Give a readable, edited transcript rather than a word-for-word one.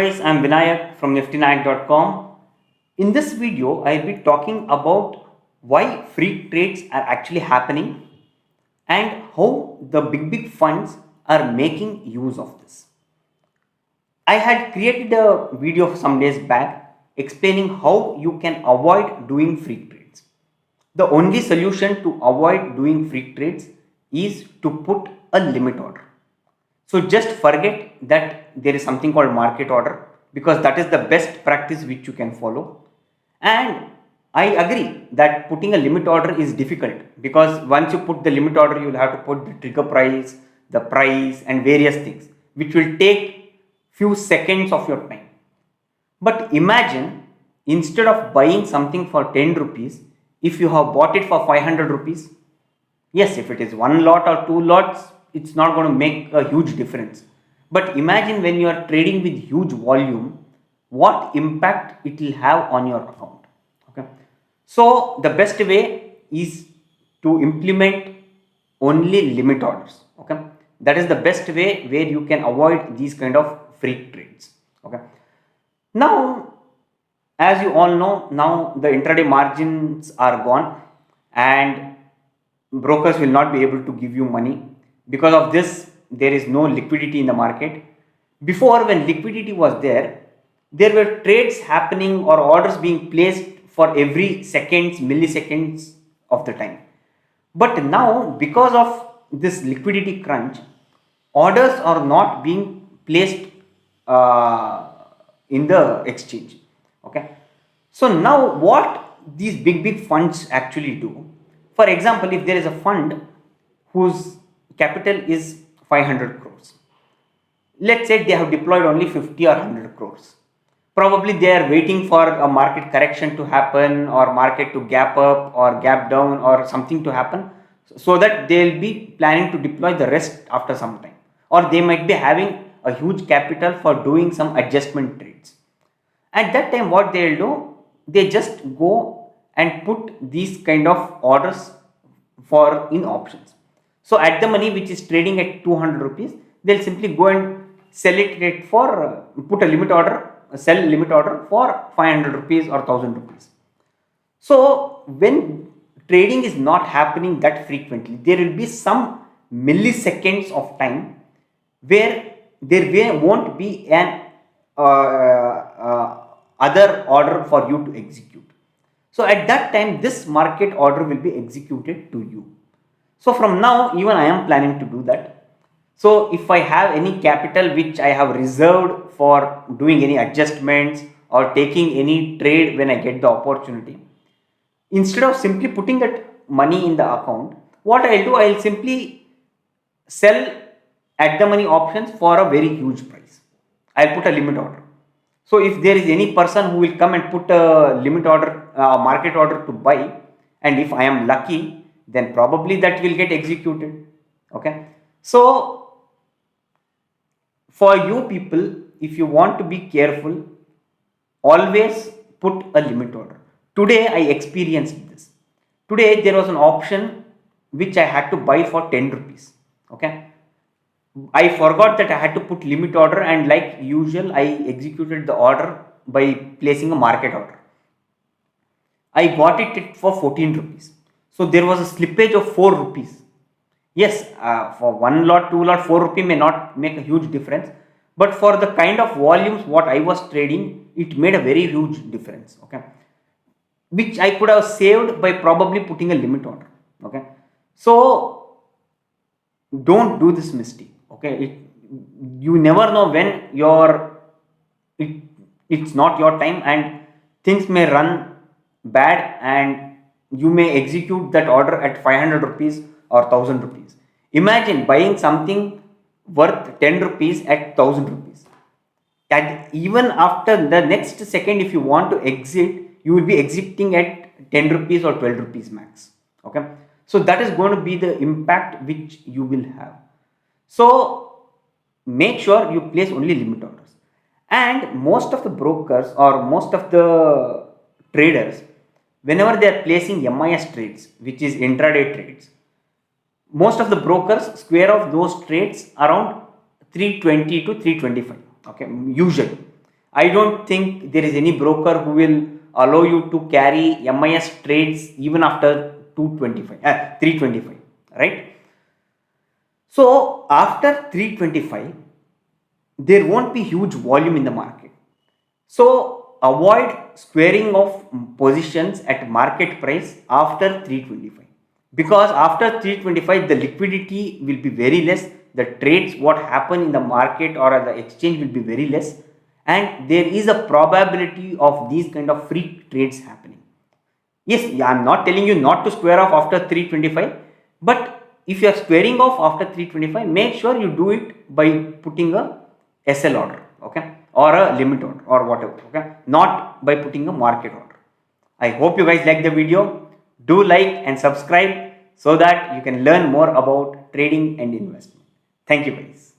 guys, I'm Vinayak from NiftyNayak.com. In this video, I'll be talking about why freak trades are actually happening and how the big funds are making use of this. I had created a video some days back explaining how you can avoid doing freak trades. The only solution to avoid doing freak trades is to put a limit order. So just forget that there is something called market order, because that is the best practice which you can follow. And I agree that putting a limit order is difficult, because once you put the limit order, you will have to put the trigger price, the price and various things, which will take few seconds of your time. But imagine, instead of buying something for 10 rupees, if you have bought it for 500 rupees, yes, if it is one lot or two lots, it's not going to make a huge difference. But imagine when you are trading with huge volume, what impact it will have on your account. Okay. So the best way is to implement only limit orders. Okay. That is the best way where you can avoid these kind of freak trades. Okay. Now, as you all know, now the intraday margins are gone and brokers will not be able to give you money. Because of this, there is no liquidity in the market. Before, when liquidity was there were trades happening or orders being placed for every seconds, milliseconds of the time. But now, because of this liquidity crunch, orders are not being placed in the exchange. Okay. So now what these big funds actually do, for example, if there is a fund whose capital is 500 crores, let's say they have deployed only 50 or 100 crores. Probably they are waiting for a market correction to happen, or market to gap up or gap down or something to happen, so that they will be planning to deploy the rest after some time. Or they might be having a huge capital for doing some adjustment trades. At that time, what they will do, they just go and put these kind of orders for in options. So at the money which is trading at 200 rupees, they'll simply go and sell it for, put a limit order, sell limit order for 500 rupees or 1000 rupees. So when trading is not happening that frequently, there will be some milliseconds of time where there won't be an other order for you to execute. So at that time, this market order will be executed to you. So from now, even I am planning to do that. So if I have any capital which I have reserved for doing any adjustments or taking any trade when I get the opportunity, instead of simply putting that money in the account, what I'll do, I'll simply sell at the money options for a very huge price. I'll put a limit order. So if there is any person who will come and put a limit order, market order to buy, and if I am lucky, then probably that will get executed. Okay. So for you people, if you want to be careful, always put a limit order. Today I experienced this. Today there was an option which I had to buy for 10 rupees. Okay. I forgot that I had to put limit order, and like usual, I executed the order by placing a market order. I got it for 14 rupees. So there was a slippage of 4 rupees. Yes, for one lot, two lot, 4 rupee may not make a huge difference. But for the kind of volumes what I was trading, it made a very huge difference. Okay. Which I could have saved by probably putting a limit order. Okay. So don't do this mistake. Okay. You never know when it's not your time, and things may run bad and you may execute that order at 500 rupees or 1000 rupees. Imagine buying something worth 10 rupees at 1000 rupees. And even after the next second, if you want to exit, you will be exiting at 10 rupees or 12 rupees max. Okay. So that is going to be the impact which you will have. So make sure you place only limit orders. And most of the brokers or most of the traders, whenever they are placing MIS trades, which is intraday trades, most of the brokers square off those trades around 320 to 325. Okay, usually. I don't think there is any broker who will allow you to carry MIS trades even after 325, right? So after 325 there won't be huge volume in the market. So avoid squaring of positions at market price after 325, because after 325 the liquidity will be very less, the trades what happen in the market or at the exchange will be very less, and there is a probability of these kind of free trades happening. Yes, I'm not telling you not to square off after 325, but if you are squaring off after 325, make sure you do it by putting a SL order, okay, or a limit order or whatever, okay, not by putting a market order. I hope you guys like the video. Do like and subscribe so that you can learn more about trading and investment. Thank you guys.